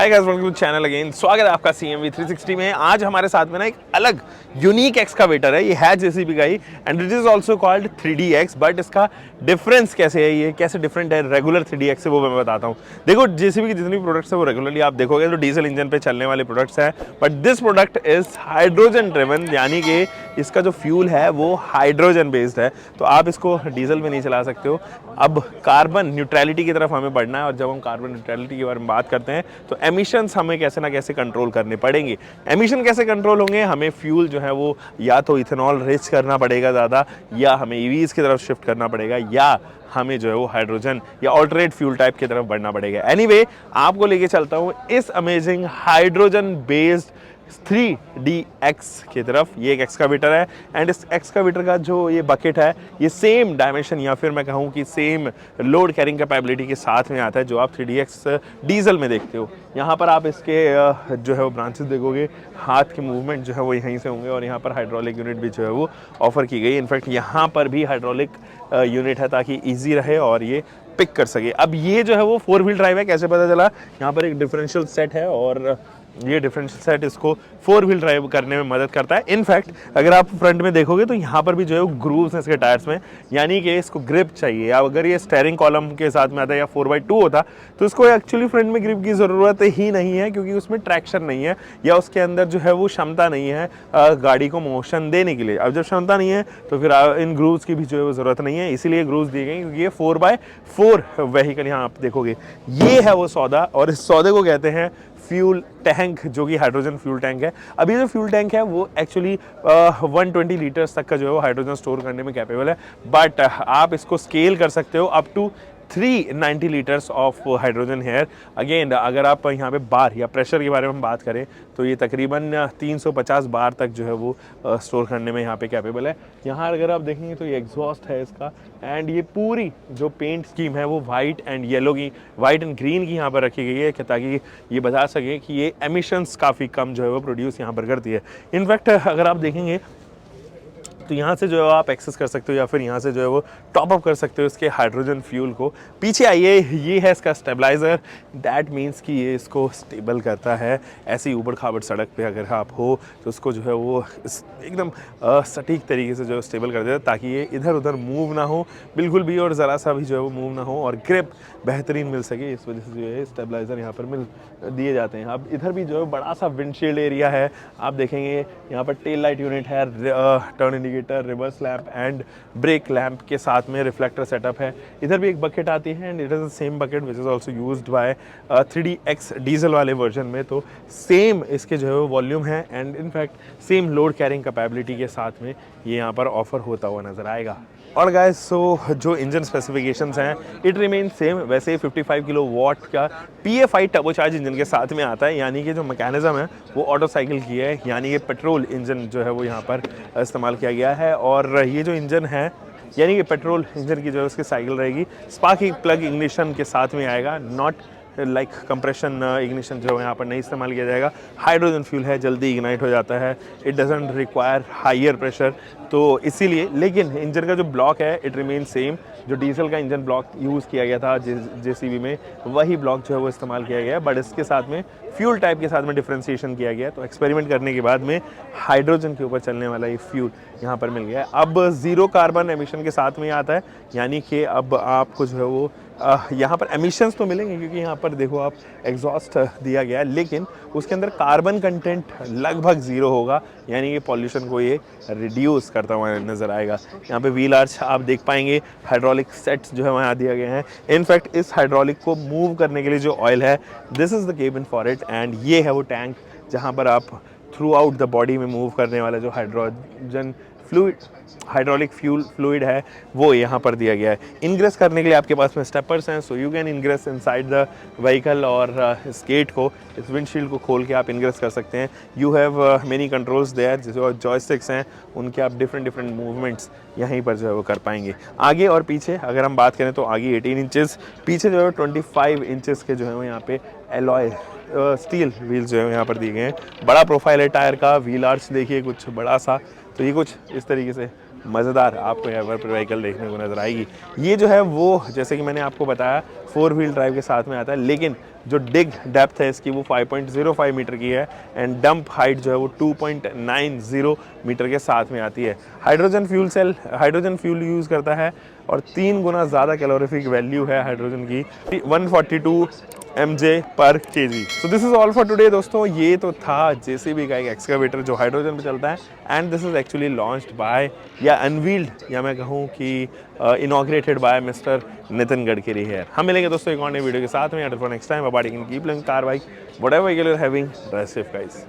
Hi guys, welcome to channel again. स्वागत है आपका CMV 360 में। आज हमारे साथ में ना एक अलग यूनिक एक्सकावेटर है। ये है जेसीबी का ही and it is also called 3DX। But इसका डिफरेंस कैसे है, ये कैसे डिफरेंट है रेगुलर 3DX से, वो मैं बताता हूँ। देखो, जेसीबी की जितनी प्रोडक्ट्स है वो रेगुलरली आप देखोगे तो डीजल इंजन पे चलने वाले प्रोडक्ट्स हैं, but this product is hydrogen driven, यानी कि इसका जो फ्यूल है वो हाइड्रोजन बेस्ड है। तो आप इसको डीजल में नहीं चला सकते हो। अब कार्बन न्यूट्रलिटी की तरफ हमें बढ़ना है, और जब हम कार्बन न्यूट्रलिटी के बारे में बात करते हैं तो एमिशंस हमें कैसे ना कैसे कंट्रोल करने पड़ेंगे। एमिशन कैसे कंट्रोल होंगे? हमें फ्यूल जो है वो या तो इथेनॉल रिच करना पड़ेगा ज़्यादा, या हमें ईवीज की तरफ शिफ्ट करना पड़ेगा, या हमें जो है वो हाइड्रोजन या ऑल्टरनेट फ्यूल टाइप की तरफ बढ़ना पड़ेगा। एनीवे, आपको लेके चलता हूँ इस अमेजिंग हाइड्रोजन बेस्ड 3DX की तरफ। ये एक एक्सकावेटर है एंड इस एक्सकावेटर का जो ये बकेट है ये सेम डायमेंशन या फिर मैं कहूँ कि सेम लोड कैरिंग कैपेबिलिटी के साथ में आता है जो आप 3DX डीजल में देखते हो। यहाँ पर आप इसके जो है वो ब्रांचेस देखोगे, हाथ के मूवमेंट जो है वो यहीं से होंगे, और यहाँ पर हाइड्रोलिक यूनिट भी जो है वो ऑफर की गई। इनफैक्ट यहाँ पर भी हाइड्रोलिक यूनिट है ताकि ईजी रहे और ये पिक कर सके। अब ये जो है वो 4 व्हील ड्राइव है। कैसे पता चला? यहाँ पर एक डिफरेंशियल सेट है और ये डिफरेंशियल सेट इसको 4 व्हील ड्राइव करने में मदद करता है। इनफैक्ट अगर आप फ्रंट में देखोगे तो यहाँ पर भी जो है वो ग्रूव्स हैं इसके टायर्स में, यानी कि इसको ग्रिप चाहिए। या अगर ये स्टेयरिंग कॉलम के साथ में आता है या 4x2 होता तो इसको एक्चुअली फ्रंट में ग्रिप की ज़रूरत ही नहीं है, क्योंकि उसमें ट्रैक्शन नहीं है या उसके अंदर जो है वो क्षमता नहीं है गाड़ी को मोशन देने के लिए। अब जब क्षमता नहीं है तो फिर इन ग्रूव्स की भी जो है वो ज़रूरत नहीं है, इसीलिए ग्रूव्स दी गई, क्योंकि ये 4x4 व्हीकल यहाँ आप देखोगे। ये है वो सौदा, और इस सौदे को कहते हैं फ्यूल टैंक, जो कि हाइड्रोजन फ्यूल टैंक है। अभी जो फ्यूल टैंक है वो एक्चुअली 120 लीटर्स तक का जो है वो हाइड्रोजन स्टोर करने में कैपेबल है, बट आप इसको स्केल कर सकते हो up to 390 litres of hydrogen here. Again, अगर आप यहाँ पे बार या प्रेशर के बारे में बात करें तो ये तकरीबन 350 बार तक जो है वो स्टोर करने में यहाँ पे कैपेबल है। यहाँ अगर आप देखेंगे तो ये एग्जॉस्ट है इसका, एंड ये पूरी जो पेंट स्कीम है वो वाइट एंड येलो की, वाइट एंड ग्रीन की यहाँ पर रखी गई है, ताकि ये बता सके कि ये एमिशंस काफ़ी कम जो है वो प्रोड्यूस यहाँ पर करती है। इनफैक्ट अगर आप देखेंगे तो यहाँ से जो है आप एक्सेस कर सकते हो, या फिर यहाँ से जो है वो टॉप अप कर सकते हो इसके हाइड्रोजन फ्यूल को। पीछे आइए, ये है इसका स्टेबलाइज़र। दैट मीन्स कि ये इसको स्टेबल करता है। ऐसी ऊबड़ खाबड़ सड़क पे अगर आप हो तो उसको जो है वो एकदम सटीक तरीके से जो है स्टेबल कर देता है, ताकि ये इधर उधर मूव ना हो बिल्कुल भी, और ज़रा सा भी जो है वो मूव ना हो, और ग्रिप बेहतरीन मिल सके। इस वजह से जो है स्टेबलाइज़र यहाँ पर मिल दिए जाते हैं। अब इधर भी जो है बड़ा सा विंडशील्ड एरिया है। आप देखेंगे यहाँ पर टेल लाइट यूनिट है, turn indicator, reverse lamp and brake lamp के साथ में रिफ्लेक्टर सेटअप है। इधर भी एक बकेट आती है and it is the same bucket which is also used by 3DX diesel वाले वर्जन में। तो सेम इसके जो है वो वॉल्यूम है and in fact same load carrying capability के साथ में ये यहाँ पर ऑफर होता हुआ नजर आएगा। और गाइस, सो जो इंजन स्पेसिफिकेशंस हैं इट रिमेन सेम। वैसे 55 किलो वॉट का PFI टर्बोचार्ज इंजन के साथ में आता है, यानी कि जो मैकेनिज्म है वो ऑटो साइकिल की है, यानी कि पेट्रोल इंजन जो है वो यहाँ पर इस्तेमाल किया गया है। और ये जो इंजन है यानी कि पेट्रोल इंजन की जो है उसकी साइकिल रहेगी, स्पार्क प्लग इग्निशन के साथ में आएगा, नॉट लाइक कंप्रेशन इग्निशन जो है यहाँ पर नहीं इस्तेमाल किया जाएगा। हाइड्रोजन फ्यूल है, जल्दी इग्नाइट हो जाता है, it doesn't require higher pressure, तो इसीलिए। लेकिन इंजन का जो ब्लॉक है इट रिमेन सेम। जो डीजल का इंजन ब्लॉक यूज़ किया गया था जेसीबी में, वही ब्लॉक जो है वो इस्तेमाल किया गया है, बट इसके साथ में फ्यूल टाइप के साथ में डिफ्रेंसिएशन किया गया है। तो एक्सपेरिमेंट करने के बाद में हाइड्रोजन के ऊपर चलने वाला ये फ्यूल यहाँ पर मिल गया है। अब ज़ीरो कार्बन एमिशन के साथ में आता है, यानी कि अब आपको जो है वो यहाँ पर एमिशंस तो मिलेंगे, क्योंकि यहाँ पर देखो आप एग्जॉस्ट दिया गया है, लेकिन उसके अंदर कार्बन कंटेंट लगभग ज़ीरो होगा, यानी कि पॉल्यूशन को ये रिड्यूस करता हुआ नज़र आएगा। यहाँ पे व्हील आर्च आप देख पाएंगे, हाइड्रोलिक सेट्स जो है वहाँ दिया गए हैं। इनफैक्ट इस हाइड्रोलिक को मूव करने के लिए जो ऑयल है, this is the cabin for it, and ये है वो टैंक जहाँ पर आप थ्रू आउट द बॉडी में मूव करने वाला जो hydrogen fluid, hydraulic fuel fluid है वो यहाँ पर दिया गया है। इनग्रेस करने के लिए आपके पास में स्टेपर्स हैं, so you can ingress inside the vehicle, और इस गेट को, इस विंडशील्ड को खोल के आप इनग्रेस कर सकते हैं। You have many controls there, जो जॉयस्टिक्स हैं उनके आप डिफरेंट मूवमेंट्स यहीं पर जो है वो कर पाएंगे। आगे और पीछे अगर हम बात करें तो आगे 18 इंचेस, पीछे जो है 25 इंचेस के जो है वो यहाँ पे एलॉय स्टील व्हील्स जो है यहाँ पर दिए गए हैं। बड़ा प्रोफाइल है टायर का, व्हील आर्च देखिए कुछ बड़ा सा, तो ये कुछ इस तरीके से मज़ेदार आपको एवर पर व्हीकल देखने को नज़र आएगी। ये जो है वो जैसे कि मैंने आपको बताया 4 व्हील ड्राइव के साथ में आता है, लेकिन जो डिग डेप्थ है इसकी वो 5.05 मीटर की है एंड डंप हाइट जो है वो 2.90 मीटर के साथ में आती है। हाइड्रोजन फ्यूल यूज़ करता है और 3 गुना ज़्यादा कैलोरीफिक वैल्यू है हाइड्रोजन की, 142 mj पर kg। So this is all for today दोस्तों। ये तो था JCB का एक एक्सकावेटर जो हाइड्रोजन पे चलता है and this is actually launched by या अनवील्ड या मैं कहूँ कि inaugurated bye mister Nitin Gadkari है। हम मिलेंगे दोस्तों एक और नई वीडियो के साथ में। Next time about keep car bike whatever you are having, drive safe guys.